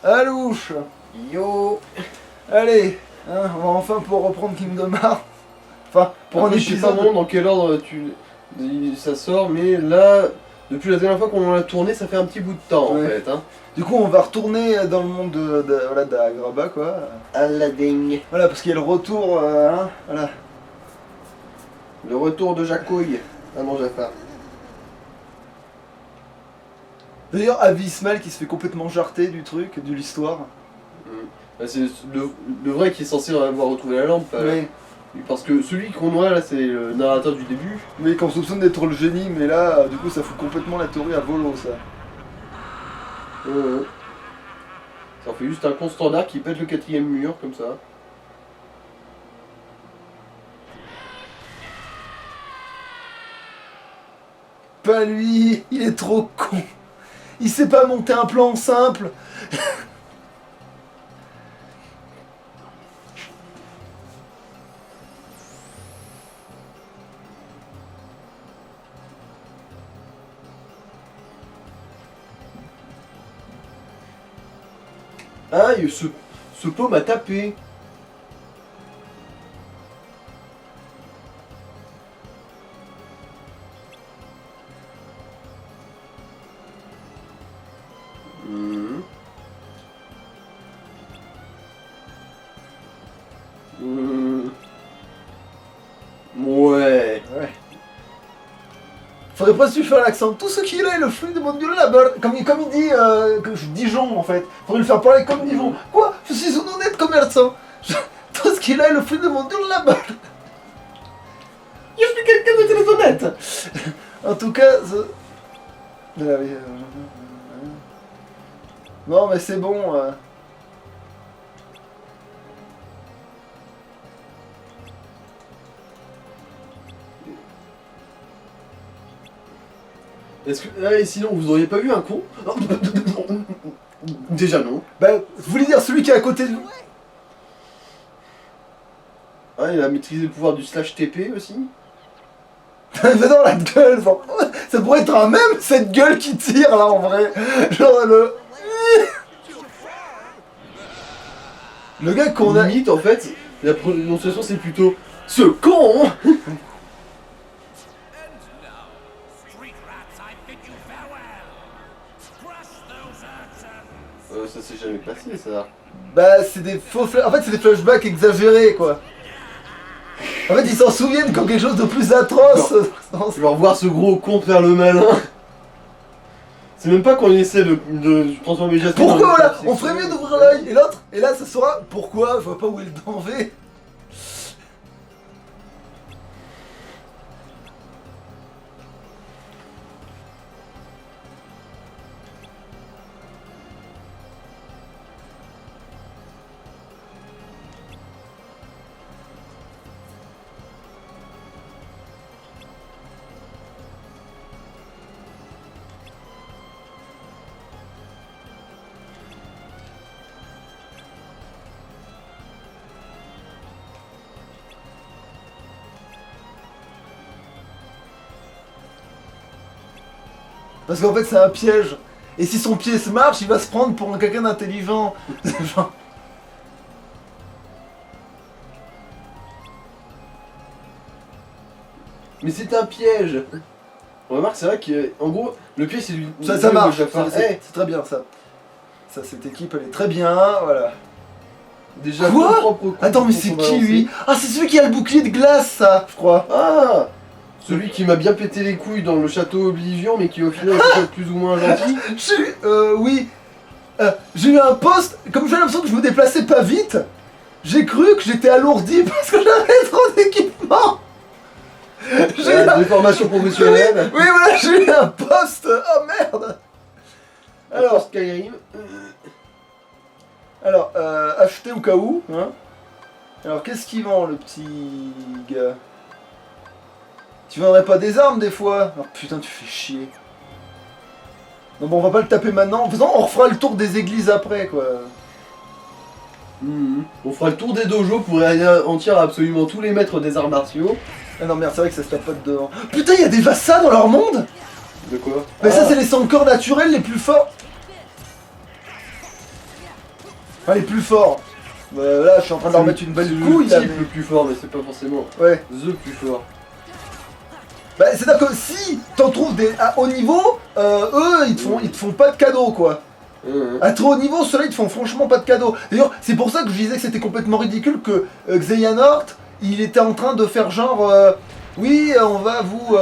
Alouche. Yo. Allez, hein, on va enfin pouvoir reprendre Kingdom Hearts. Enfin, pour un Après, je sais pas épisode. vraiment dans quel ordre ça sort, mais là, depuis la dernière fois qu'on l'a tourné, ça fait un petit bout de temps en Ouais. fait. Hein. Du coup, on va retourner dans le monde voilà, d'Agraba, quoi. Aladdin. Voilà, parce qu'il y a le retour, hein, voilà. Le retour de Jacouille. Ah non, Jafar. D'ailleurs, Avismal qui se fait complètement jarter du truc, de l'histoire. Bah, c'est le vrai qui est censé avoir retrouvé la lampe. Oui. Parce que celui qu'on voit là, c'est le narrateur du début. Mais qu'on soupçonne d'être le génie, mais là, du coup, ça fout complètement la théorie à volo, ça. Ça en fait juste un con standard qui pète le 4ème mur, comme ça. Pas lui, il est trop con. Il sait pas monter un plan simple. Ah, ce pot m'a tapé. Ouais. Faudrait presque lui faire l'accent. Tout ce qu'il a est le fruit de mon Dieu là-bas. Comme il dit Dijon en fait. Faudrait le faire parler comme Dijon. Quoi? Je suis un honnête commerçant. Tout ce qu'il a est le fruit de mon Dieu là-bas. Je suis quelqu'un de très honnête. En tout cas, non mais c'est bon. Est-ce que. Ah, et sinon, vous auriez pas eu un con? Déjà non. Bah, vous voulez dire celui qui est à côté de nous? Ah, il a maîtrisé le pouvoir du slash TP aussi. Mais dans la gueule, genre, ça pourrait être un même cette gueule qui tire là en vrai. Genre le gars qu'on a. Limite, en fait, la prononciation c'est plutôt ce con. Ça s'est jamais passé ça. Bah c'est des faux en fait c'est des flashbacks exagérés quoi. En fait ils s'en souviennent quand quelque chose de plus atroce. Genre voir ce gros con faire le malin. C'est même pas qu'on essaie de transformer Jasmine. Pourquoi voilà, on ferait mieux d'ouvrir l'œil et l'autre, et là ça sera pourquoi, je vois pas où est le danger. Parce qu'en fait c'est un piège. Et si son pied se marche, il va se prendre pour quelqu'un d'intelligent. Genre... Mais c'est un piège. On remarque, c'est vrai qu'en gros, le piège c'est du. Ça marche, C'est c'est très bien ça. Ça, cette équipe elle est très bien, voilà. déjà Quoi ton propre coup Attends mais qu'on c'est va qui lancer. lui? Ah c'est celui qui a le bouclier de glace ça, je crois. Ah, celui qui m'a bien pété les couilles dans le château Oblivion, mais qui au final est peut-être plus ou moins gentil. Oui. J'ai eu un poste, comme j'ai l'impression que je me déplaçais pas vite, j'ai cru que j'étais alourdi parce que j'avais trop d'équipement. Des formations professionnelles. Oui voilà, j'ai eu un poste. Oh merde. Alors Skyrim. Alors, acheter au cas où, hein. Alors qu'est-ce qu'il vend le petit gars? Tu vendrais pas des armes des fois? Oh putain tu fais chier. Non bon on va pas le taper maintenant, en faisant on refera le tour des églises après quoi. On fera le tour des dojos pour anéantir absolument tous les maîtres des arts martiaux. Ah non merde c'est vrai que ça se tape pas de devant. Putain y'a des Vassa dans leur monde. De quoi? Mais ça c'est les 100 corps naturels les plus forts. Enfin, les plus forts. Là, je suis en train de leur mettre une belle couille, là. C'est le plus fort, mais c'est pas forcément Ouais. the plus fort. Bah, c'est-à-dire que si t'en trouves des à haut niveau, eux, ils te font pas de cadeaux, quoi. À trop haut niveau, ceux-là, ils te font franchement pas de cadeaux. D'ailleurs, c'est pour ça que je disais que c'était complètement ridicule que Xehanort, il était en train de faire genre... oui, on va vous...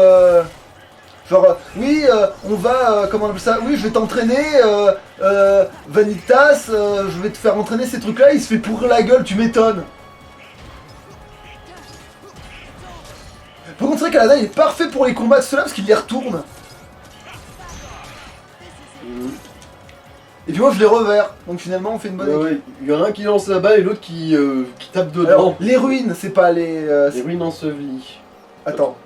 on va... comment on appelle ça? Oui, je vais t'entraîner, Vanitas, je vais te faire entraîner ces trucs-là, il se fait pourrir la gueule, tu m'étonnes. Par contre, c'est vrai qu'Aladin, il est parfait pour les combats de ceux-là, parce qu'il les retourne. Et puis moi je les revers, donc finalement on fait une bonne équipe. Ouais, il y en a un qui lance la balle et l'autre qui tape dedans. Alors, les ruines, c'est pas les... Les ruines ensevelies. Attends.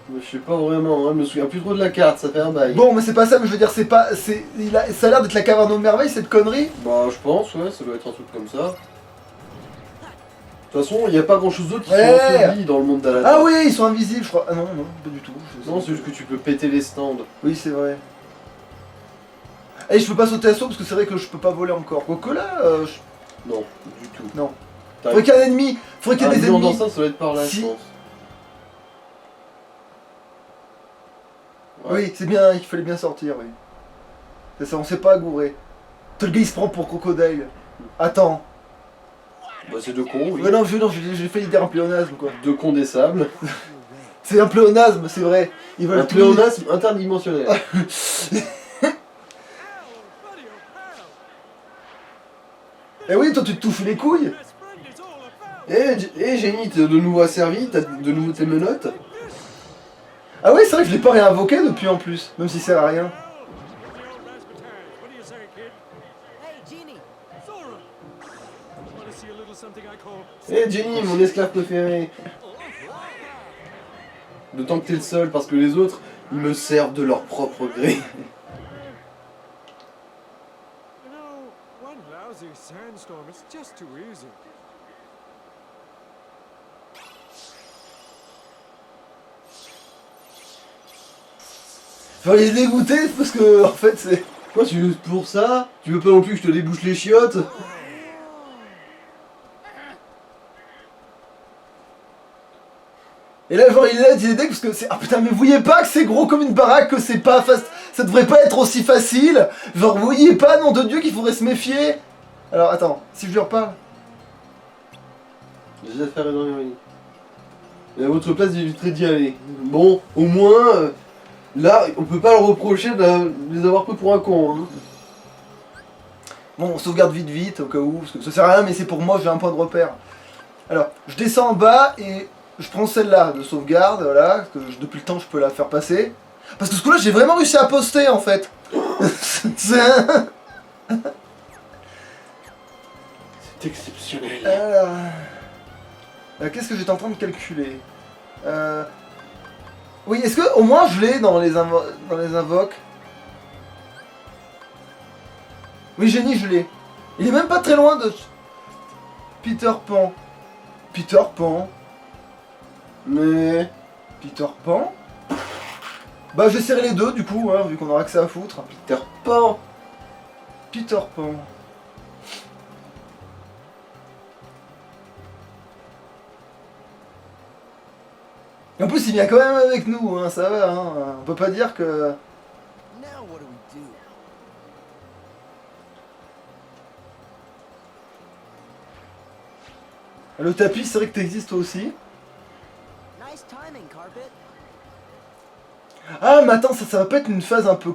Je sais pas vraiment, hein, je me souviens plus trop de la carte, ça fait un bail. Bon, mais c'est pas ça, mais je veux dire, c'est pas... Ça a l'air d'être la caverne aux merveilles, cette connerie. Bah je pense, ouais, ça doit être un truc comme ça. De toute façon, il n'y a pas grand chose d'autre qui sont ensevelis dans le monde d'Aladin. Ah oui, ils sont invisibles, je crois. Ah non, non, pas du tout. Non, c'est juste que tu peux péter les stands. Oui, c'est vrai. Et je peux pas sauter à saut parce que c'est vrai que je peux pas voler encore. Quoique là, Non, du tout. Non. Faudrait qu'il y ait un ennemi. Faudrait qu'il y ait des ennemis. Ça doit être par là, Si. je pense. Ouais. Oui, c'est bien, il fallait bien sortir, oui. C'est ça, on s'est pas gouré. Toi, le gars il se prend pour crocodile. Attends. Bah c'est deux cons, oui. Ouais, non, j'ai failli dire un pléonasme, quoi. Deux cons des sables. C'est un pléonasme, c'est vrai. Ils veulent Un pléonasme interdimensionnel. Eh oui, toi tu te touches les couilles. Génie, t'es de nouveau asservi, t'as de nouveau tes menottes. Ah oui, c'est vrai que je l'ai pas réinvoqué depuis en plus, même si ça sert à rien. Jenny, mon esclave préféré. D'autant que t'es le seul, parce que les autres, ils me servent de leur propre gré. Enfin, il est dégoûté parce que, en fait, c'est... Quoi, pour ça? Tu veux pas non plus que je te débouche les chiottes? Et là, genre, il est deck parce que c'est... Ah putain, mais vous voyez pas que c'est gros comme une baraque, que c'est pas fast... Ça devrait pas être aussi facile. Genre, vous voyez pas, nom de Dieu, qu'il faudrait se méfier. Alors, attends, si je lui reparle... J'ai déjà fait énormément. Et à votre place, j'éviterai d'y aller. Bon, au moins, là, on peut pas le reprocher de les avoir pris pour un con. Hein. Bon, on sauvegarde vite, au cas où, parce que ça sert à rien, mais c'est pour moi, j'ai un point de repère. Alors, je descends en bas et je prends celle-là de sauvegarde, voilà, parce que depuis le temps, je peux la faire passer. Parce que ce coup-là, j'ai vraiment réussi à poster, en fait. C'est exceptionnel. Alors... Qu'est-ce que j'étais en train de calculer Oui, est-ce que au moins je l'ai dans les invoques? Oui, génie, je l'ai. Il est même pas très loin de... Peter Pan. Peter Pan. Mais... Peter Pan. Bah, je vais serrer les deux, du coup, hein, vu qu'on aura que ça à foutre. Peter Pan. Peter Pan. En plus, il vient quand même avec nous, hein, ça va, hein. On peut pas dire que... Le tapis, c'est vrai que t'existes toi aussi. Ah, mais attends, ça va pas être une phase un peu...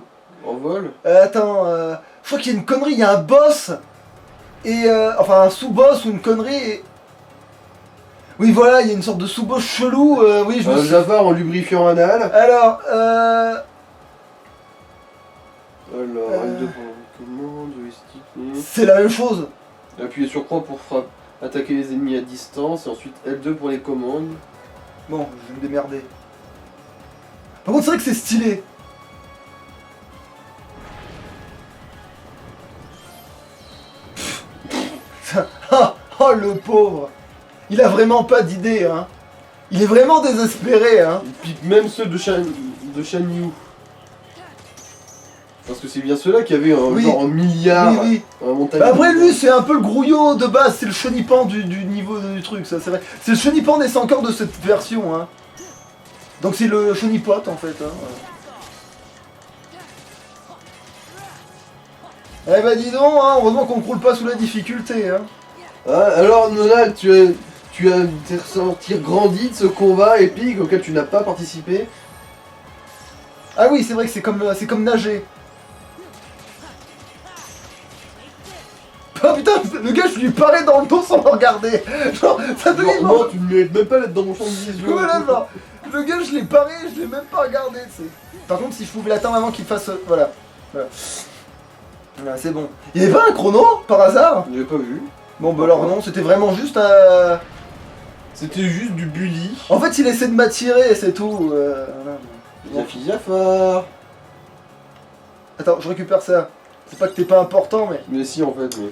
En vol. Attends, je crois qu'il y a une connerie, il y a un boss, et enfin un sous-boss ou une connerie, et... Oui, voilà, il y a une sorte de sous-boss chelou, oui, je me suis... Jafar en lubrifiant anal. Alors, L2 pour commande, joystick. c'est la même chose. Appuyez sur croix pour attaquer les ennemis à distance, et ensuite L2 pour les commandes. Bon, je vais me démerder. Par contre, c'est vrai que c'est stylé. Oh, le pauvre. Il a vraiment pas d'idée, hein. Il est vraiment désespéré, hein. Il pique même ceux de Shan Yu. Parce que c'est bien ceux-là qui avaient Oui. genre un milliard. Oui, oui. Un montagne. Bah après lui c'est un peu le grouillot de base, c'est le chenipan du niveau du truc, ça c'est vrai. C'est le chenipan des 100 corps de cette version hein. Donc c'est le chenipote en fait hein. Eh bah dis donc hein, heureusement qu'on croule pas sous la difficulté hein. Ah, alors Nona, t'es ressorti grandi de ce combat épique auquel tu n'as pas participé. Ah oui c'est vrai que c'est comme nager. Oh putain, le gars je lui parais dans le dos sans le regarder. Genre ça devient Genre, non, tu ne mérites même pas d'être dans mon champ de vision. voilà, genre, le gars je l'ai paré, je l'ai même pas regardé, tu sais. Par contre, si je pouvais l'attendre avant qu'il fasse. Voilà. Voilà, c'est bon. Il y avait pas un chrono par hasard? Je l'ai pas vu. Bon, bah alors non, c'était vraiment juste C'était juste du bully. En fait, il essaie de m'attirer, c'est tout. Voilà. Bon. Jafar. Attends, je récupère ça. C'est pas que t'es pas important, mais. Mais si, en fait, mais.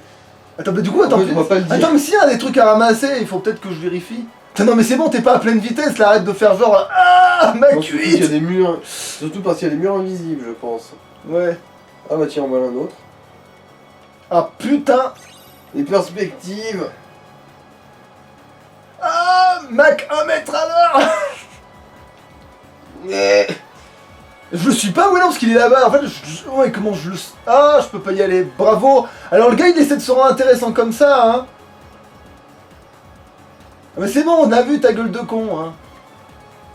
Attends, mais du coup, attends. En fait, on va pas le dire. Attends, mais s'il y a des trucs à ramasser, il faut peut-être que je vérifie. Putain, non, mais c'est bon, t'es pas à pleine vitesse là, arrête de faire genre. Ah, ma Non, surtout qu'il y a cuite! des murs. Surtout parce qu'il y a des murs invisibles, je pense. Ouais. Ah bah tiens, voilà un autre. Ah putain! Les perspectives. Ah, Mac 1 mètre à l'heure! Mais... Je le suis pas, ouais, non, parce qu'il est là-bas. En fait, ouais, comment je le. Ah, je peux pas y aller. Bravo! Alors, le gars, il essaie de se rendre intéressant comme ça, hein. Ah, mais c'est bon, on a vu ta gueule de con, hein.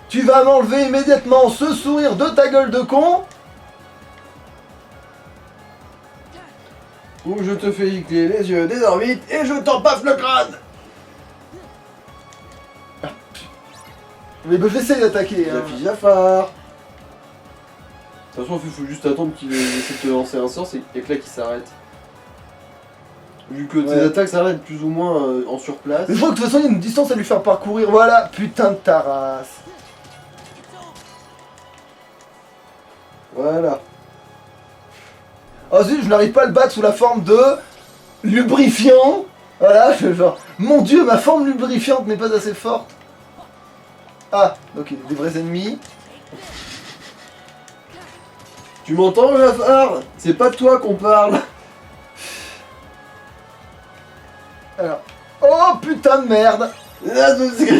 Tu vas m'enlever immédiatement ce sourire de ta gueule de con. Ou je te fais gicler les yeux des orbites et je t'en passe le crâne. Mais bah, j'essaie d'attaquer, hein. Jaffi Jafar. De toute façon, il faut juste attendre qu'il essaie de te lancer un sort, c'est qu'il y a que là qui s'arrête. Vu que tes Ouais. attaques s'arrêtent plus ou moins en surplace. Mais je crois que de toute façon, il y a une distance à lui faire parcourir. Voilà, putain de ta race. Voilà. Oh zut, je n'arrive pas à le battre sous la forme de lubrifiant. Voilà, je genre, mon dieu, ma forme lubrifiante n'est pas assez forte. Ah, ok, des vrais ennemis. Tu m'entends, Jafar? C'est pas de toi qu'on parle. Alors, oh putain de merde.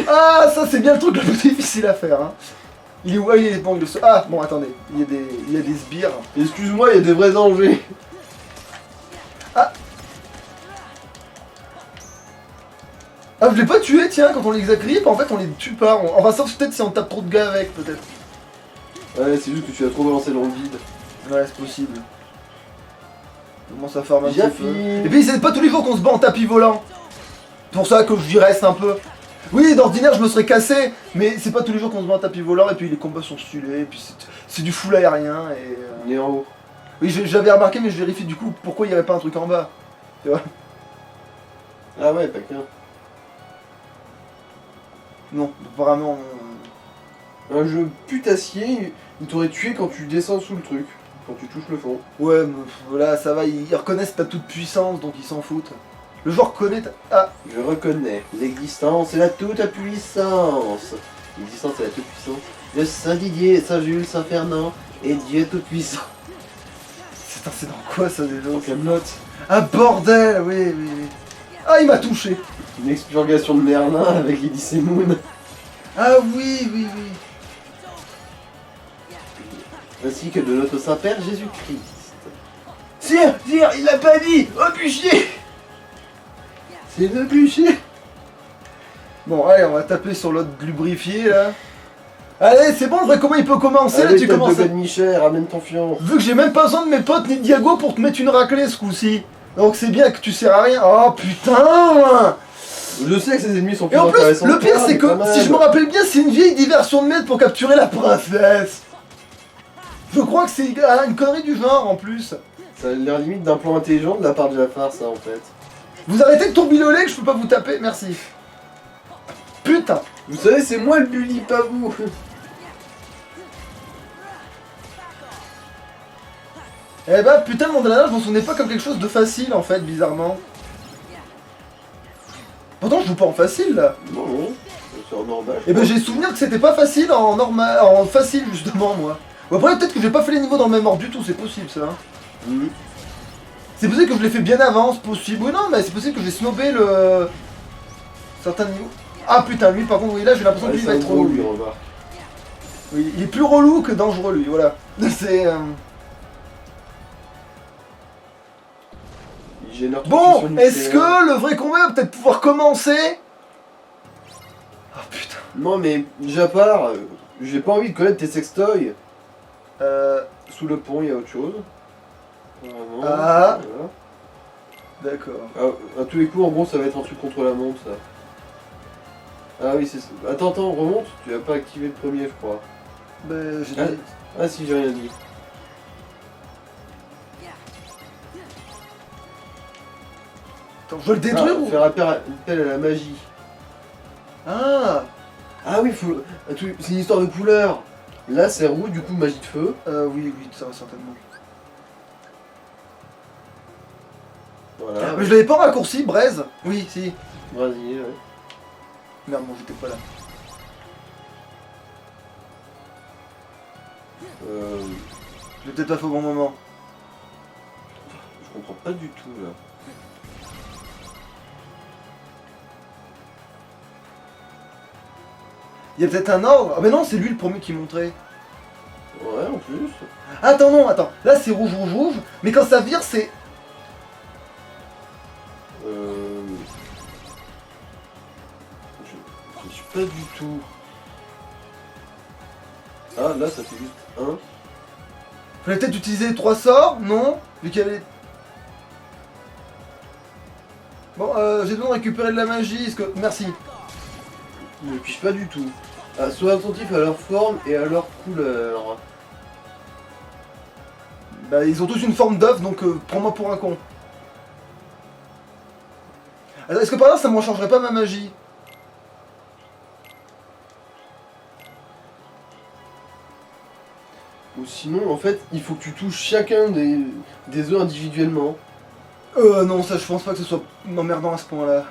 Ah, ça c'est bien le truc le plus difficile à faire. Hein. Il est où? Ah, il est bon, il est... Ah, bon, attendez, il y a des sbires. Excuse-moi, il y a des vrais dangers. Ah, je l'ai pas tué, tiens, quand on les agrippe, en fait on les tue pas. Enfin, sauf peut-être si on tape trop de gars avec, peut-être. Ouais, c'est juste que tu as trop balancé dans le vide. Ouais, c'est possible. Je commence à faire un petit Jaffi. peu. Et puis c'est pas tous les jours qu'on se bat en tapis volant. C'est pour ça que j'y reste un peu. Oui, d'ordinaire je me serais cassé, mais c'est pas tous les jours qu'on se bat en tapis volant, et puis les combats sont stylés, et puis c'est du full aérien, et... Il est en haut. Oui, j'avais remarqué, mais je vérifie du coup pourquoi il n'y avait pas un truc en bas. Tu vois? Ah ouais, pas qu'un. Non, vraiment... Un jeu putassier, il t'aurait tué quand tu descends sous le truc. Quand tu touches le fond. Ouais, mais voilà, ça va, ils reconnaissent ta toute puissance, donc ils s'en foutent. Le joueur reconnaît ta... Ah, Je reconnais l'existence et la toute-puissance. L'existence et la toute-puissance. Le Saint-Didier, Saint-Jules, Saint-Fernand et Dieu tout-puissant. c'est dans quoi ça déjà? Donc Camelot. Ah bordel, oui, oui, oui. Ah, il m'a touché. Une expurgation de Merlin avec Elise Moon. Ah oui, oui, oui. Ainsi que de notre Saint-Père Jésus-Christ. Sire, il l'a pas dit. Oh, bûcher. C'est le bûcher. Bon, allez, on va taper sur l'autre lubrifié, là. Allez, c'est bon, le vrai, comment il peut commencer, là, Allez, tu tête commences de à... Ben Michel, ramène ton fion. Vu que j'ai même pas besoin de mes potes ni de Diago pour te mettre une raclée, ce coup-ci. Donc c'est bien que tu sers à rien. Oh, putain. Je sais que ces ennemis sont plus Et en plus, intéressants. le pire, toi, c'est mais que, quand même. si je me rappelle bien, c'est une vieille diversion de maître pour capturer la princesse. Je crois que c'est une connerie du genre, en plus. Ça a l'air limite d'un plan intelligent de la part de Jafar, ça, en fait. Vous arrêtez de tourbiloler que je peux pas vous taper, merci. Putain. Vous savez, c'est moi le bully, pas vous. Eh bah, putain, le monde de la nage, je m'en souvenais pas comme quelque chose de facile, en fait, bizarrement. Pourtant, je joue pas en facile, là. Non, non, c'est en normal. Eh ben, j'ai souvenir que c'était pas facile en normal, en facile, justement, moi. Bon, après, peut-être que j'ai pas fait les niveaux dans le même ordre du tout, c'est possible ça. Hein. Mhm. C'est possible que je l'ai fait bien avant, c'est possible. Oui, non, mais c'est possible que j'ai snobé le. Certains niveaux. Ah putain, lui par contre, oui, là j'ai l'impression que Ouais, lui c'est va un être gros relou. lui, remarque. Oui, il est plus relou que dangereux lui, voilà. C'est. Il génère trop de Bon, fission est-ce nucléaire. que le vrai combat va peut-être pouvoir commencer? Oh putain. Non mais, déjà part, j'ai pas envie de connaître tes sextoys. Sous le pont, il y a autre chose. Vraiment, Ah. voilà. D'accord. À tous les coups, en gros, ça va être un truc contre la montre, ça. Ah oui, c'est ça. Attends, remonte. Tu vas pas activer le premier, je crois. Ben, j'ai Ah, dit. ah si, j'ai rien dit. Attends, je veux le détruire ou. Faire appel à la magie. Ah. Ah oui, faut... c'est une histoire de couleur. Là, c'est rouge, du coup, magie de feu. Oui, ça va certainement. Voilà. Mais je l'avais pas raccourci, Braise. Oui, si. Brasier, ouais. Merde, bon, j'étais pas là. Je l'ai peut-être pas fait au bon moment. Je comprends pas du tout, là. Il y a peut-être un ordre. Ah, mais non, c'est lui le premier qui montrait. Ouais, en plus. Attends, non, attends. Là, c'est rouge, rouge, rouge. Mais quand ça vire, c'est. Je suis pas du tout. Ah, là, ça fait juste un. Fallait peut-être utiliser 3 sorts, non? Vu qu'il y avait. Bon, j'ai besoin de récupérer de la magie. Est-ce que. Merci. Je ne piche pas du tout. Ah, sois attentif à leur forme et à leur couleur. Bah, ils ont tous une forme d'œuf, donc prends-moi pour un con. Alors, est-ce que par là, ça m'en changerait pas ma magie? Ou sinon, en fait, il faut que tu touches chacun des œufs individuellement. Non, ça, je pense pas que ce soit emmerdant à ce point-là.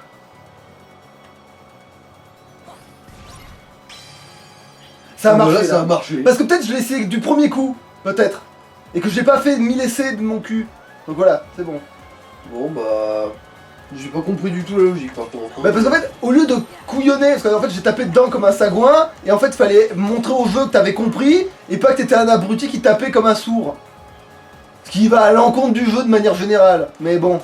Ça a Ah, marché, voilà, là. ça a marché. Parce que peut-être je l'ai essayé du premier coup, peut-être. Et que j'ai pas fait 1000 essais de mon cul. Donc voilà, c'est bon. Bon, bah... J'ai pas compris du tout la logique, par contre. Bah parce qu'en fait, au lieu de couillonner, parce qu'en fait j'ai tapé dedans comme un sagouin, et en fait fallait montrer au jeu que t'avais compris, et pas que t'étais un abruti qui tapait comme un sourd. Ce qui va à l'encontre du jeu de manière générale, mais bon.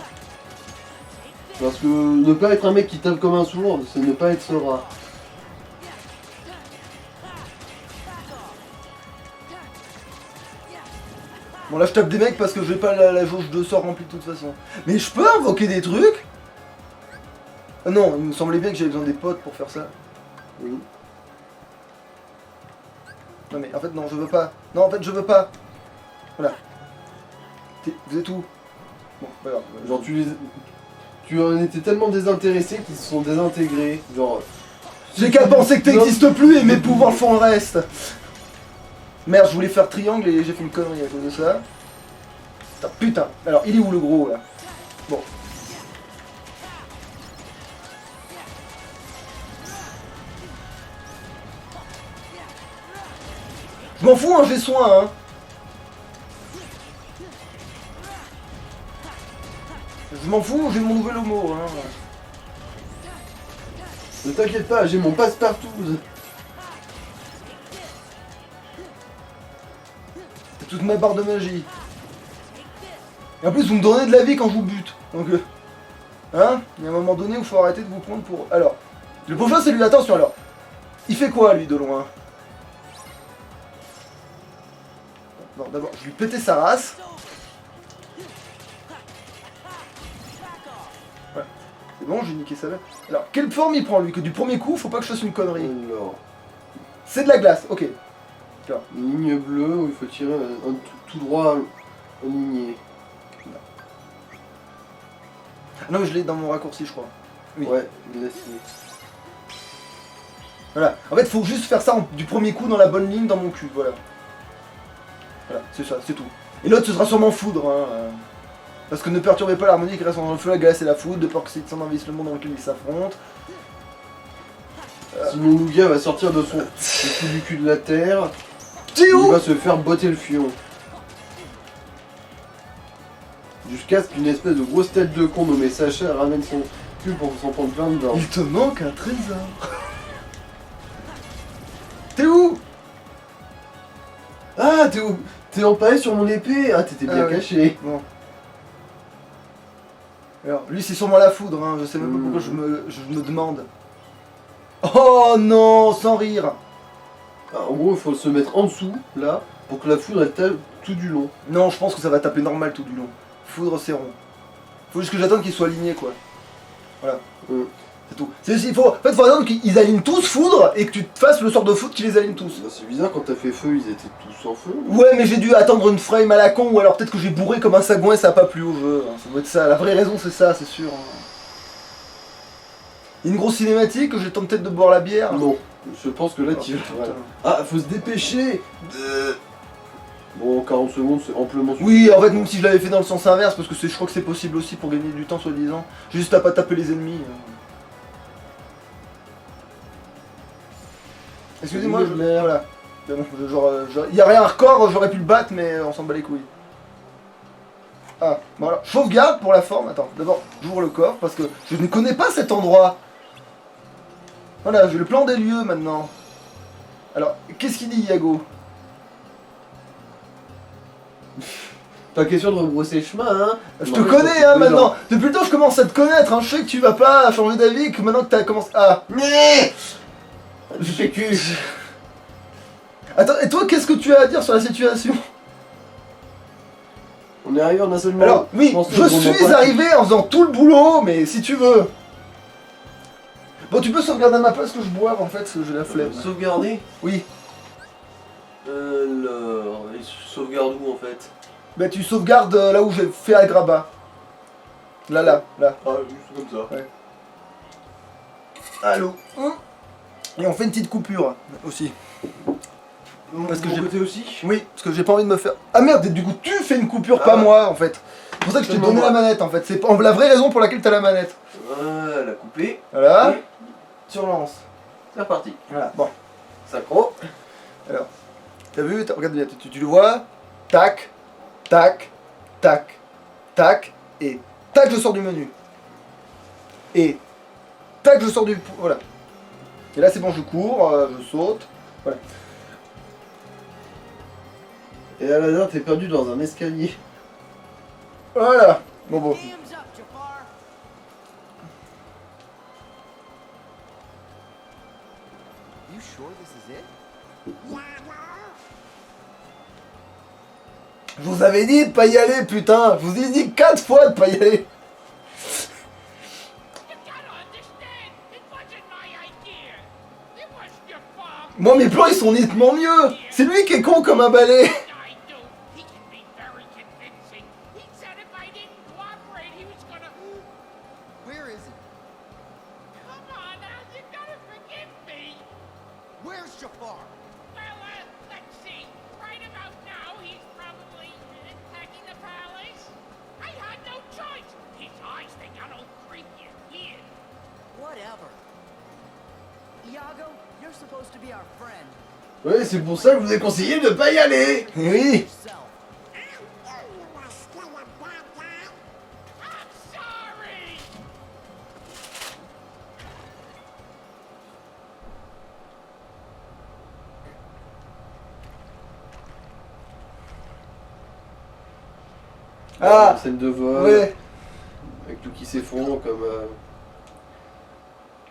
Parce que ne pas être un mec qui tape comme un sourd, c'est ne pas être serein. Bon là je tape des mecs parce que j'ai pas la jauge de sort remplie de toute façon. Mais je peux invoquer des trucs? Ah non, il me semblait bien que j'avais besoin des potes pour faire ça. Oui. Non mais en fait non, je veux pas. Non en fait je veux pas. Voilà. Vous êtes où? Bon, pas grave. Genre, tu en étais tellement désintéressé qu'ils se sont désintégrés. Genre... J'ai qu'à penser que t'existes plus et mes pouvoirs font le reste. Merde, je voulais faire triangle et j'ai fait une connerie à cause de ça. Putain, alors il est où le gros là? Bon. Je m'en fous, hein, j'ai soin, hein. Je m'en fous, j'ai mon nouvel homo, hein. Ne t'inquiète pas, j'ai mon passe-partout. C'est toute ma barre de magie. Et en plus, vous me donnez de la vie quand je vous bute. Donc, hein? Il y a un moment donné où il faut arrêter de vous prendre pour... Alors, le prochain c'est lui, attention alors. Il fait quoi lui de loin? Non, d'abord, je lui pétais sa race. Ouais, c'est bon, j'ai niqué sa mère. Alors, quelle forme il prend lui? Que du premier coup, faut pas que je fasse une connerie. Alors... C'est de la glace, ok. Une ligne bleue où il faut tirer un tout droit aligné. Ah non, mais je l'ai dans mon raccourci, je crois. Oui. Ouais, laisse. Voilà. En fait, faut juste faire ça du premier coup dans la bonne ligne dans mon cul, voilà. Voilà, c'est ça, c'est tout. Et l'autre, ce sera sûrement foudre, hein. Parce que ne perturbez pas l'harmonie qui reste dans le feu, la glace et la foudre, de peur que c'est envahisse le monde dans lequel ils s'affrontent. Sinon Lugia va sortir de son du cul de la terre. T'es Il où? va se faire botter le fion. Jusqu'à ce qu'une espèce de grosse tête de con nommée Sacha ramène son cul pour s'en prendre plein dedans. Il te manque un trésor. T'es où? Ah, t'es empaillé sur mon épée. Ah, t'étais bien Ah ouais. caché. Bon. Alors, lui c'est sûrement la foudre, hein. Je sais même pas pourquoi je me demande. Oh non, sans rire. Ah, en gros, il faut se mettre en dessous, là, pour que la foudre elle tape tout du long. Non, je pense que ça va taper normal tout du long. Foudre, c'est rond. Faut juste que j'attende qu'ils soient alignés, quoi. Voilà. C'est tout. En fait, faut attendre qu'ils alignent tous foudre et que tu te fasses le sort de foudre qui les aligne tous. Bah, c'est bizarre, quand t'as fait feu, ils étaient tous en feu. Ouais, mais j'ai dû attendre une frame à la con, ou alors peut-être que j'ai bourré comme un sagouin et ça a pas plu au jeu. Ça doit être ça. La vraie raison, c'est ça, c'est sûr. Une grosse cinématique, j'ai le temps peut-être de boire la bière. Non, je pense que là, tu putain. voilà. Ah, faut se dépêcher. Bon, 40 secondes, c'est amplement suffisant. Oui, en fait, même si je l'avais fait dans le sens inverse, parce que je crois que c'est possible aussi pour gagner du temps, soi-disant. Juste à pas taper les ennemis. Excusez-moi, voilà. C'est bon, y a rien à record, j'aurais pu le battre, mais on s'en bat les couilles. Ah, voilà. Sauvegarde pour la forme. Attends, d'abord, j'ouvre le coffre, parce que je ne connais pas cet endroit. Voilà, j'ai le plan des lieux maintenant. Alors, qu'est-ce qu'il dit, Iago? Pas question de rebrousser chemin, hein. Je te connais, hein, maintenant. Depuis le temps, je commence à te connaître, hein. Je sais que tu vas pas changer d'avis, que maintenant que t'as commencé... Ah. Du PQ. Attends, et toi, qu'est-ce que tu as à dire sur la situation? On est arrivé en un seul moment. Alors, oui, je suis arrivé en faisant tout le boulot, mais si tu veux. Bon, tu peux sauvegarder à ma place que je boive, en fait, parce que j'ai la flemme. Sauvegarder. Oui. Alors, il sauvegarde où en fait? Bah, tu sauvegardes là où j'ai fait Agrabah. Là. Ah, juste comme ça. Ouais. Allô. Et on fait une petite coupure, aussi. Parce que j'ai côté aussi. Oui, parce que j'ai pas envie de me faire... Ah merde, et du coup tu fais une coupure, Ah pas ouais. moi en fait. C'est pour ça que je t'ai donné la manette en fait. C'est la vraie raison pour laquelle t'as la manette. Voilà, coupé. Voilà. Et Tu relances. c'est reparti. Voilà, bon. Synchro. Alors, t'as vu, regarde bien, tu le vois. Tac, tac, tac, tac, et tac, je sors du menu. Et tac, je sors du... Voilà. Et là c'est bon, je cours, je saute. Voilà. Et à la dernière, t'es perdu dans un escalier. Voilà. Bon. Hands up, Jafar. You sure this is it? Je vous avais dit de pas y aller, putain. Je vous ai dit 4 fois de pas y aller. You gotta understand, it wasn't my idea. It was your fault. Moi, mes plans, ils sont nettement mieux. C'est lui qui est con comme un balai. I do. He can be very convincing. He said if I didn't cooperate, he was gonna. Where is it? Come on now, you gotta forgive me. Where's Jafar? Well, let's see. Right about now, he's probably attacking the palace. I had no choice. His eyes, they got all creepy and weird. Whatever. Iago, you're supposed to be our friend. Ouais, c'est pour ça que je vous ai conseillé de pas y aller. Oui. Yourself. I'm sorry. Ah. Scène de vol. Ouais. Avec tout qui s'effondre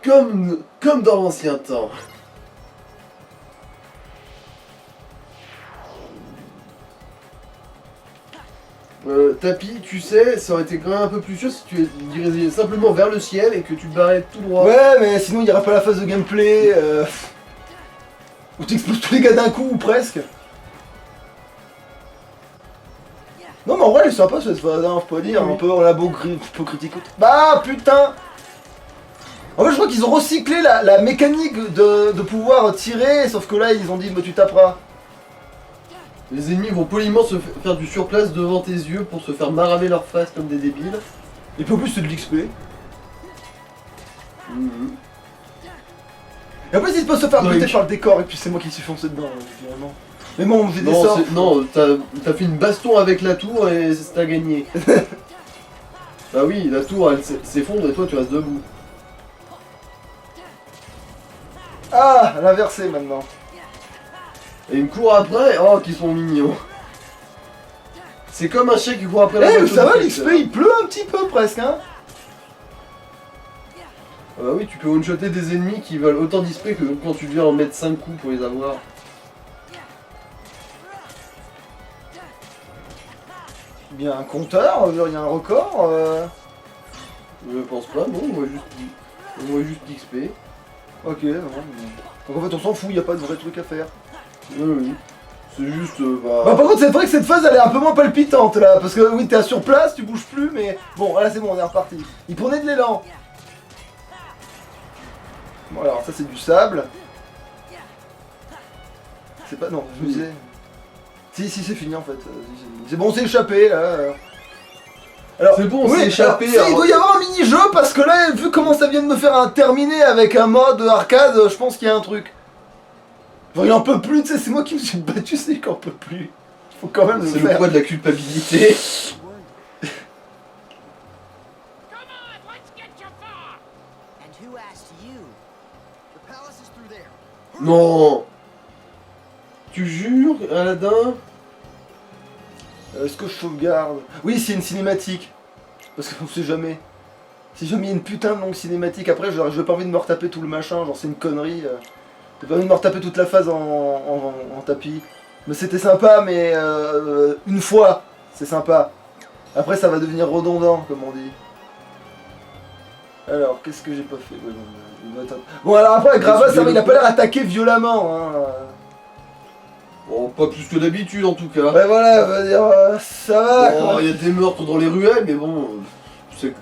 comme dans l'ancien temps. Tapi, tu sais, ça aurait été quand même un peu plus sûr si tu dirigeais simplement vers le ciel et que tu te barrais tout droit. Ouais, mais sinon, il n'y aura pas la phase de gameplay. Où t'exploses tous les gars d'un coup, ou presque. Non, mais en vrai, elle est sympa cette phase, hein, faut pas dire. Oui. Un peu, on l'a beau faut critiquer. Bah, putain. En fait, je crois qu'ils ont recyclé la mécanique de pouvoir tirer, sauf que là, ils ont dit, bah, tu taperas. Les ennemis vont poliment se faire du surplace devant tes yeux pour se faire maraver leur face comme des débiles. Et puis en plus, c'est de l'XP. Et après, ils peuvent se faire buter Oui. par le décor, et puis c'est moi qui suis foncé dedans, finalement. Mais bon, j'ai des Non, sorts. non, t'as fait une baston avec la tour et t'as gagné. Bah oui, la tour elle s'effondre et toi tu restes debout. Ah, l'inversé maintenant. Et il me court après, oh qu'ils sont mignons. C'est comme un chien qui court après Eh, la mais voiture ça va, de l'XP quelqu'un. il pleut un petit peu presque, hein. Ah bah oui, tu peux one-shotter des ennemis qui veulent autant d'XP que quand tu viens en mettre 5 coups pour les avoir. Bien un compteur, il y a un record. Je pense pas, non, on voit juste l'XP. Ok, non. Donc en fait on s'en fout, il n'y a pas de vrai truc à faire. Oui, oui. C'est juste, Bah par contre c'est vrai que cette phase elle est un peu moins palpitante là, parce que oui t'es sur place, tu bouges plus, mais bon là c'est bon, on est reparti. Il prenait de l'élan. Bon alors ça c'est du sable. C'est pas... non, je me disais... Si c'est fini en fait. C'est bon, c'est échappé là. Alors, C'est bon, c'est échappé, alors, si, il alors. doit y avoir un mini-jeu parce que là, vu comment ça vient de me faire un terminé avec un mode arcade, je pense qu'il y a un truc. Genre, il en peut plus, tu sais, c'est moi qui me suis battu, c'est qu'il en peut plus. Il faut quand même le C'est faire. le poids de la culpabilité. Come on, let's get you far. And who asked you? The palace is through there. Non. Tu jures, Aladdin? Est-ce que je sauvegarde? Oui, c'est une cinématique. Parce qu'on sait jamais. Si jamais il y a une putain de longue cinématique, après, genre, je pas envie de me retaper tout le machin, genre c'est une connerie. J'ai pas envie de me retaper toute la phase en tapis. Mais c'était sympa, mais une fois, c'est sympa. Après, ça va devenir redondant, comme on dit. Alors, qu'est-ce que j'ai pas fait? Ouais, bon, alors après, Gravas, ça va, il a pas l'air attaqué violemment. Hein. Bon, pas plus que d'habitude en tout cas. Ouais, voilà, on va dire, ça va. Bon, quoi. il y a des meurtres dans les ruelles, mais bon, c'est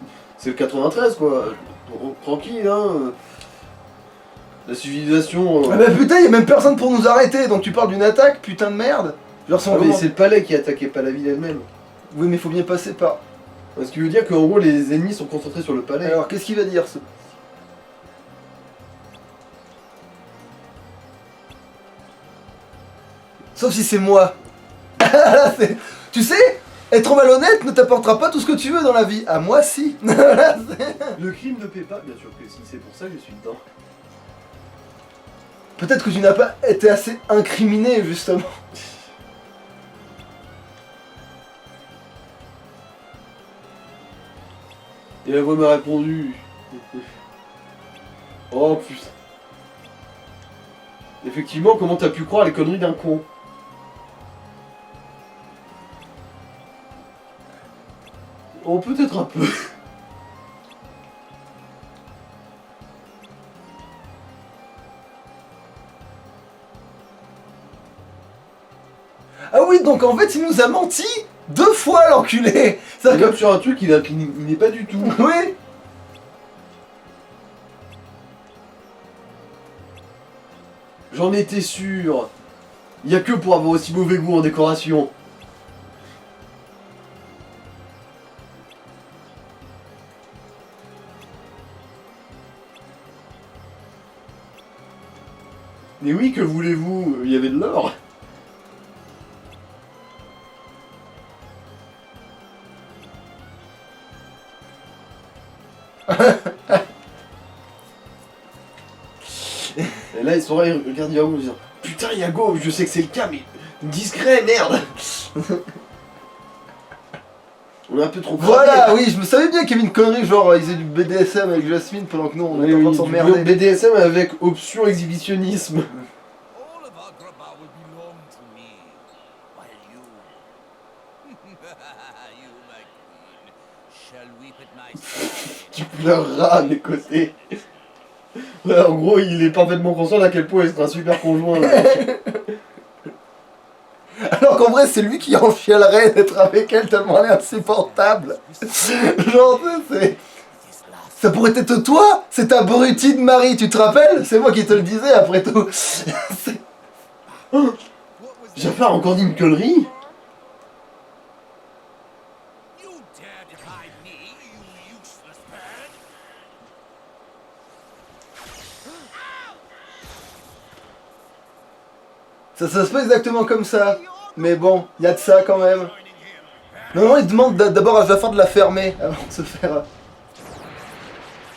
le 93 quoi. Tranquille, hein. La civilisation. Ah bah putain, y'a même personne pour nous arrêter, donc tu parles d'une attaque, putain de merde. Genre, Ah, mais c'est le palais qui attaquait, pas la ville elle-même. Oui, mais faut bien passer par. Ce qui veut dire qu'en gros, les ennemis sont concentrés sur le palais. Alors, qu'est-ce qu'il va dire ce... Sauf si c'est moi. Tu sais, être malhonnête ne t'apportera pas tout ce que tu veux dans la vie. À moi, si. Le crime ne paie pas, bien sûr que si, c'est pour ça que je suis dedans. Peut-être que tu n'as pas été assez incriminé, justement. Et la voix m'a répondu. Oh putain. Effectivement, comment t'as pu croire les conneries d'un con? Oh, peut-être un peu. Ah oui, donc en fait, il nous a menti 2 fois, l'enculé. Il C'est-à-dire est sur un truc il n'est pas du tout. que... Oui. J'en étais sûr. Il y a que pour avoir aussi mauvais goût en décoration. Mais oui, que voulez-vous? Il y avait de l'or. Et là, ils sont là, ils regardent Yago en disant putain, Yago, je sais que c'est le cas, mais discret, merde. On est un peu trop Voilà, oui, je me savais bien qu'il y avait une connerie, genre ils faisaient du BDSM avec Jasmine pendant que nous on était en train de s'emmerder. BDSM avec option exhibitionnisme. All of Agrabah will belong to me, while you, you, my queen, shall weep at my side. Tu pleureras à mes côtés. Ouais, en gros, il est parfaitement conscient d'à quel point il sera un super conjoint. Alors qu'en vrai, c'est lui qui en chialerait d'être avec elle tellement elle est insupportable. Genre, c'est... Ça pourrait être toi, cet abruti de Marie, tu te rappelles? C'est moi qui te le disais après tout. Jafar a encore dit une connerie. You dare defy me, you useless bird? Ça se passe pas exactement comme ça. Mais bon, il y a de ça quand même. Non, il demande d'abord à Jafar de la fermer avant de se faire...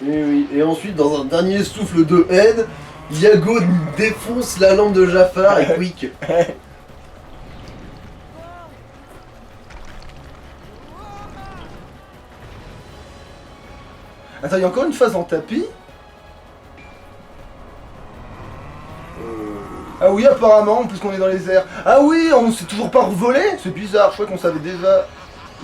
Et oui, et ensuite, dans un dernier souffle de haine, Iago défonce la lampe de Jafar et quick. Attends, il y a encore une phase en tapis? Ah oui, apparemment, puisqu'on est dans les airs. Ah oui, on s'est toujours pas revolé? C'est bizarre, je crois qu'on savait déjà.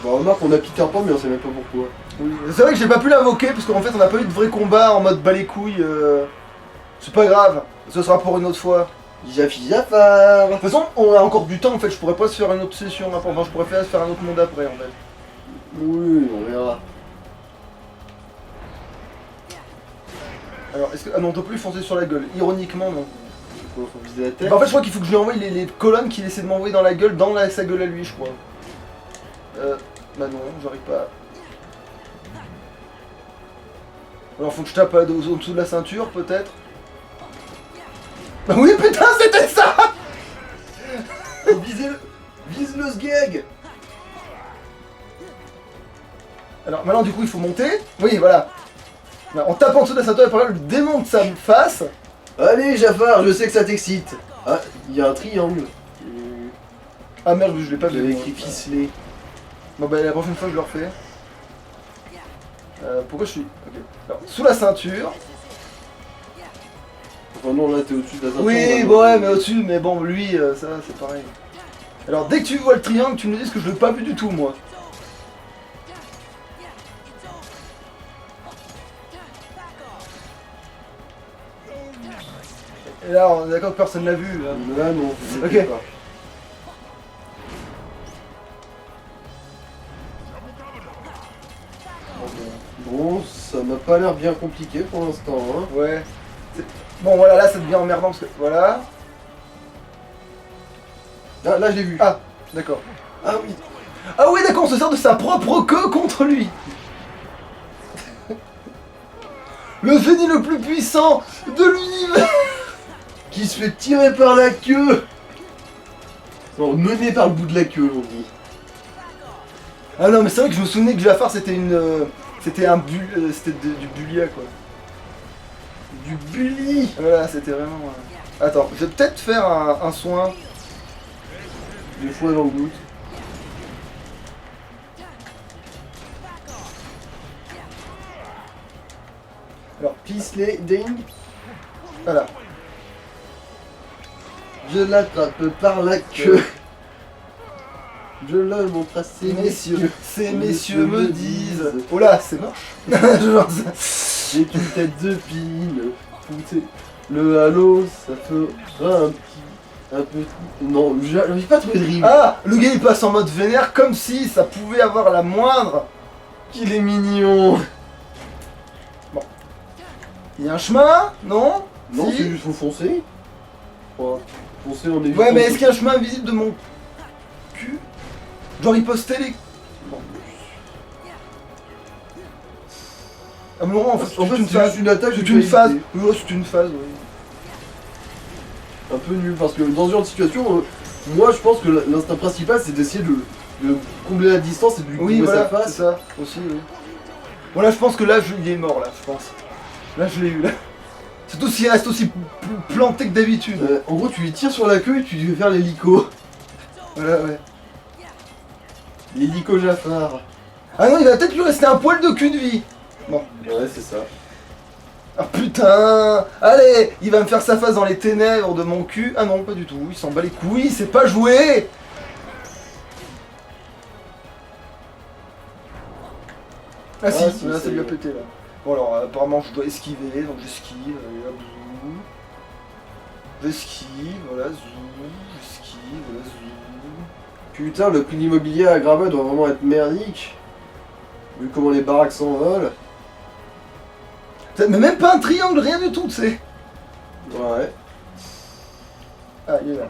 Bah remarque, on a Peter Pan, mais on sait même pas pourquoi. Oui. C'est vrai que j'ai pas pu l'invoquer, parce qu'en fait on n'a pas eu de vrai combat en mode bas les couilles. C'est pas grave, ce sera pour une autre fois. Jafar. De toute façon, on a encore du temps en fait, je pourrais pas se faire une autre session là. Enfin, je pourrais faire un autre monde après en fait. Oui, on verra. Alors, est-ce que. Ah non, on peut plus lui foncer sur la gueule. Ironiquement, non. Faut viser la tête. Bah, en fait, je crois qu'il faut que je lui envoie les colonnes qu'il essaie de m'envoyer dans la gueule, sa gueule à lui, je crois. Bah non, j'arrive pas. Alors, faut que je tape en dessous de la ceinture, peut-être. Bah oui, putain, c'était ça! Vise le sgeg. Alors, maintenant, du coup, il faut monter. Oui, voilà. En tapant en dessous de la ceinture, il faudra lui démonte sa face. Allez, Jafar, je sais que ça t'excite. Ah, il y a un triangle. Ah merde, je l'ai pas J'avais vu. écrit ficelé. Bon bah la prochaine fois je le refais. Pourquoi je suis... Ok. Alors, sous la ceinture. Enfin non, là t'es au-dessus de la ceinture. Oui, là, bon, ouais, mais au-dessus, mais bon, lui, ça c'est pareil. Alors dès que tu vois le triangle, tu me dis que je l'ai pas vu du tout, moi. Et là, on est d'accord que personne l'a vu. Là. Là non, je Ok. sais pas. Bon, ça m'a pas l'air bien compliqué pour l'instant, hein. Ouais. Bon, voilà, là ça devient emmerdant parce que... Voilà. Là je l'ai vu. Ah, d'accord. Ah oui. Ah oui, d'accord, on se sert de sa propre queue contre lui. Le génie le plus puissant de l'univers. Qui se fait tirer par la queue. Non, mené par le bout de la queue, on dit. Ah non, mais c'est vrai que je me souvenais que Jafar c'était une... c'était un c'était du Bulia quoi. Du bully. Voilà, c'était vraiment... Attends, je vais peut-être faire un soin. Des fois dans le doute. Alors, Pisley, ding. voilà. Je l'attrape par la queue. Je le montre à ces Messieurs, ces messieurs me disent... Oh là, c'est moche. Genre ça. J'ai une tête de pile. Foutez. Le halo, ça fera un petit... Non, j'arrive pas à trouver de rime. Ah, le gars il passe en mode vénère comme si ça pouvait avoir la moindre. Qu'il est mignon. Il y a un chemin, non? Non, Si. c'est juste faut foncer. Enfin, foncer en évitant... Ouais, mais est-ce qu'il y a un chemin invisible de mon cul? Genre il postait les... Bon. Ah mais non, en fait, En fait, c'est juste une attaque. c'est que une tu as phase. évité. Oui, c'est une phase, oui. Un peu nul, parce que dans ce genre de situation, moi je pense que l'instinct principal c'est d'essayer de combler la distance et de lui Oui, couvrir voilà, sa c'est face. ça, aussi, oui. Bon là, je pense que là, il est mort, là, je pense. Là, je l'ai eu, là. Surtout s'il reste aussi planté que d'habitude. En gros, tu lui tires sur la queue et tu lui fais faire l'hélico. Voilà, ouais. L'hélico Jafar. Ah non, il va peut-être lui rester un poil de cul de vie. Bon. Ouais, c'est ça. Ah putain! Allez! Il va me faire sa face dans les ténèbres de mon cul. Ah non, pas du tout, il s'en bat les couilles, c'est pas joué! Ah si, si, là ça c'est- lui a pété là. Bon alors apparemment je dois esquiver, donc j'esquive, allez hop, zou. J'esquive, voilà, zou, j'esquive, voilà, zou. Putain, le prix de l'immobilier à Grava doit vraiment être merdique. Vu comment les baraques s'envolent. Mais même pas un triangle, rien du tout, tu sais. Ouais. Ah, il est là.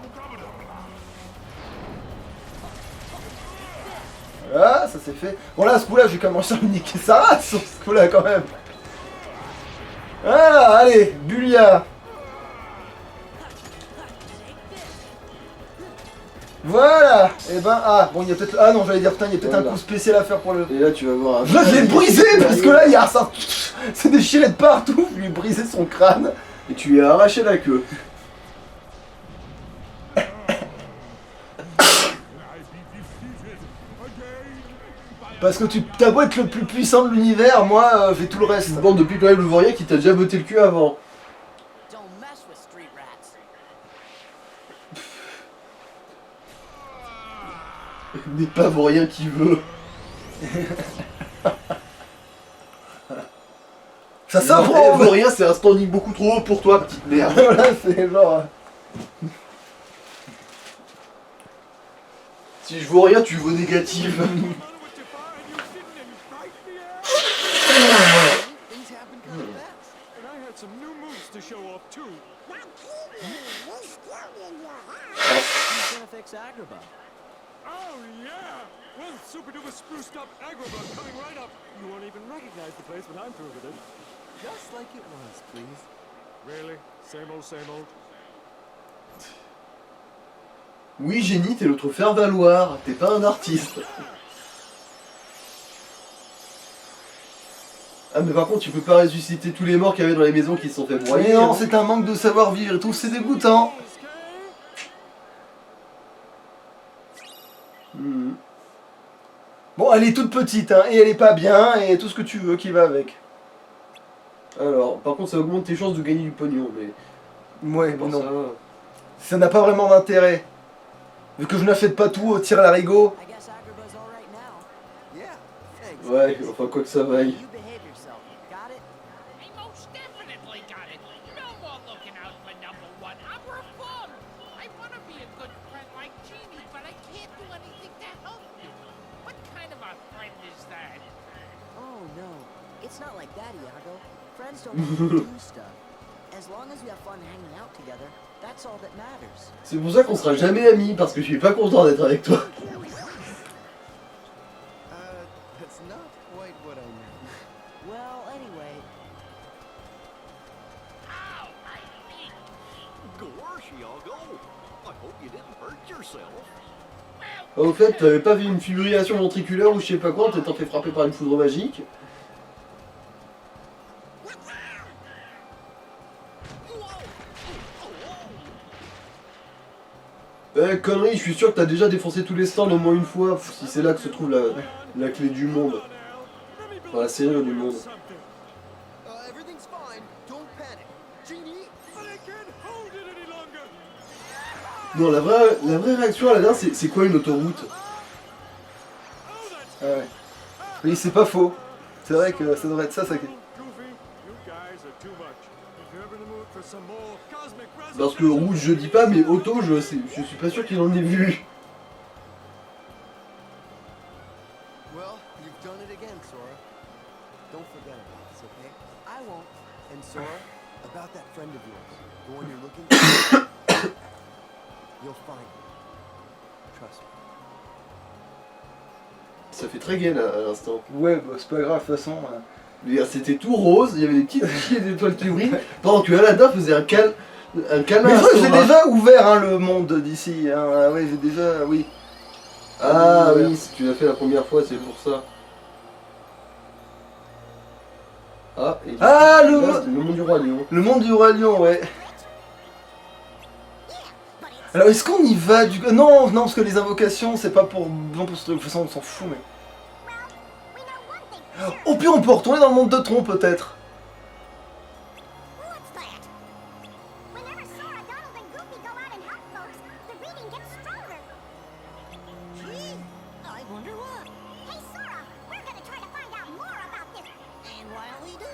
Voilà, ça c'est fait. Bon là, à ce coup-là, je vais commencer à me niquer sa race, sur ce coup-là, quand même. Voilà, allez, Bulia. Voilà. Et ben, ah, bon, il y a peut-être... Ah non, j'allais dire, putain, il y a peut-être un Voilà. coup spécial à faire pour le... Et là, tu vas voir. Là, je l'ai brisé parce que là, il y a ça... C'est déchiré de partout. Je lui ai brisé son crâne. Et tu lui as arraché la queue. Parce que tu t'as beau être le plus puissant de l'univers, moi, j'ai tout le reste. Une bande de pitoyables vauriens qui t'a déjà botté le cul avant. Don't mess with street rats. N'est pas vaurien qui veut. Ça Non, s'apprend. vaurien, c'est un standing beaucoup trop haut pour toi, petite merde. Voilà, c'est genre... Si je vaux rien, tu vaux négatif. Things happen kind of fast. And I had some new moves to show off too. Who's gonna fix Agrabah? Oh yeah! Well, super duper spruced up Agrabah coming right up. You won't even recognize the place when I'm through with it. Just like it was, please. Really? Same old, same old. Oui, génie, t'es l'autre faire valoir. T'es pas un artiste. Ah, mais par contre, tu peux pas ressusciter tous les morts qu'il y avait dans les maisons qui se sont fait broyer. Mais non, hein. c'est un manque de savoir-vivre et tout, c'est dégoûtant. Mhm. Bon, elle est toute petite, hein, et elle est pas bien, et tout ce que tu veux qui va avec. Alors, par contre, ça augmente tes chances de gagner du pognon, mais... Ouais, pour mais non. ça va. Ça n'a pas vraiment d'intérêt. Vu que je n'achète pas tout au tir à l'arigot. I guess Agrabah's all right now. Yeah, thanks. Ouais, enfin, quoi que ça vaille. You behave yourself. Got it? I most definitely got it. No more looking out for number one. I'm reformed. I want to be a good friend like Jeannie, but I can't do anything to help you. What kind of a friend is that? Oh no. It's not like that, Iago. Friends don't have to do stuff. As long as you have fun hanging out together, that's all that matters. C'est pour ça qu'on sera jamais amis, parce que je suis pas content d'être avec toi. That's not quite what I meant. Well, anyway, Ow, my feet. Gosh, Iago. I hope you didn't hurt yourself. Ah, au fait, t'avais pas vu une fibrillation ventriculaire ou je sais pas quoi, t'étant fait frapper par une foudre magique. Eh, connerie, je suis sûr que t'as déjà défoncé tous les stands au moins une fois, pff, si c'est là que se trouve la clé du monde. Enfin, la serrure du monde. Everything's fine. Don't panic. Genie? But I can't hold it any longer. Non, la vraie réaction à la dernière, c'est quoi une autoroute? Ah ouais. Oui, c'est pas faux. C'est vrai que ça devrait être ça, ça. Goofy, you guys are too much. If you're ever in the mood for some more cosmic Parce que rouge, je dis pas, mais auto, je suis pas sûr qu'il en ait vu. Well, you've done it again, Sora. Don't forget about us, okay? I won't. And Sora, about that friend of yours, the one you're looking for, you'll find him. Trust me. Ça fait très gay là, à l'instant. Ouais, bah, c'est pas grave, de toute façon. Je veux dire, c'était tout rose, il y avait des petites chies et des étoiles qui brillent, pendant que Aladdin faisait un câlin Mais à ça, j'ai Sora. déjà ouvert hein, le monde d'ici. Hein. Ah ouais, j'ai déjà. Oui. Ah oui, si tu l'as fait la première fois, c'est pour ça. Ah, et Ah, là, le c'était le monde du roi lion. monde du roi lion, ouais. Alors, est-ce qu'on y va du. Non, non, parce que les invocations, c'est pas pour. Non, pour ce truc, de toute façon, on s'en fout, mais. Oh, puis on peut retourner dans le monde de Tron, peut-être. What's that? Whenever Sora, Donald, and Goofy go out and help folks, the reading gets stronger. Gee, I wonder why. Hey Sora, we're gonna try to find out more about this. And while we do,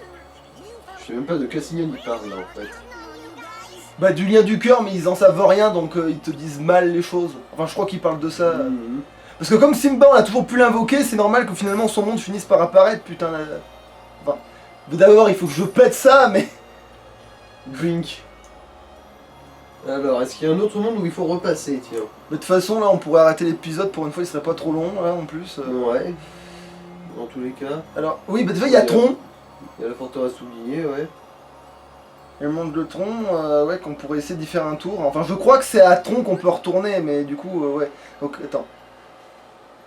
you Je sais même pas de Cassignol il parle là en fait. Bah, du lien du cœur, mais ils en savent rien, donc ils te disent mal les choses. Enfin, je crois qu'ils parlent de ça. Mhm. Parce que comme Simba, on a toujours pu l'invoquer, c'est normal que finalement son monde finisse par apparaître, putain. Enfin, d'abord, il faut que je pète ça, mais. Blink. Alors, est-ce qu'il y a un autre monde où il faut repasser, tiens? De toute façon, là, on pourrait arrêter l'épisode pour une fois, il serait pas trop long, là, en plus. Ouais. Dans tous les cas. Alors, oui, bah déjà, il y a Tron. Il y a la forteresse oubliée, ouais. Et le monde de Tron, ouais, qu'on pourrait essayer d'y faire un tour. Enfin, je crois que c'est à Tron qu'on peut retourner, mais du coup, ouais. Donc, attends.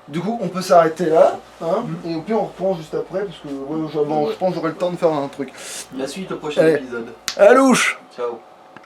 Du coup, on peut s'arrêter là, hein, et au pire, on reprend juste après, parce que ouais, je pense que j'aurai le temps de faire un truc. La suite au prochain Allez. épisode. À louche! Ciao.